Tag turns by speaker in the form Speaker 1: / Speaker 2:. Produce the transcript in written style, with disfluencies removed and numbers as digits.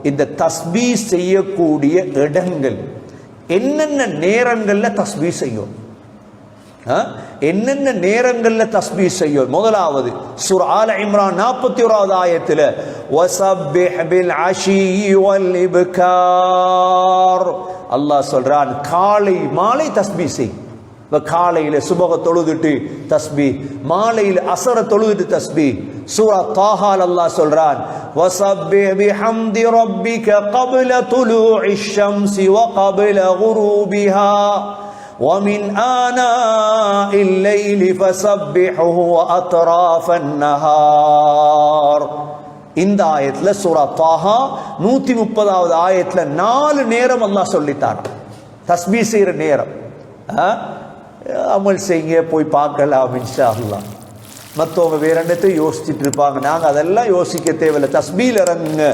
Speaker 1: இந்த தஸ்பீ செய்யக்கூடிய இடங்கள் என்னென்ன நேரங்கள்ல தஸ்பீ செய்யும், என்னென்ன நேரங்கள்ல தஸ்பீ செய்யும்? முதலாவது சூரா ஆல இம்ரான் 41வது ஆயத்துல வஸப்பிஹ் பில் அஷி வல் இப்கார் அல்லாஹ் சொல்றான், காலை மாலை தஸ்பீ செய். காலையில சுபஹ தொழுதுட்டு தஸ்பீ, மாலையில அஸர தொழுதுட்டு தஸ்பீ. சூரா தாஹால அல்லாஹ் சொல்றான், வஸப்பிஹ் பிஹம்தி ரப்பிக قبل طلوع الشمس وقبل غروبها ومن آناء الليل فسبحه وأطراف النهار. இந்த ஆயத்துல சூரா தாஹா 130வது ஆயத்துல 4 நேரம் அல்லாஹ் சொல்லிட்டார் தஸ்பீ செய்யற நேரம். அமல் செய்ய போய் பார்க்கலாம் இன்ஷா அல்லாஹ். மற்றவங்க வேற என்னத்தை யோசிச்சுட்டு இருப்பாங்க, நாங்க அதெல்லாம் யோசிக்க தேவையில்லை. தஸ்பீல இறங்குங்க,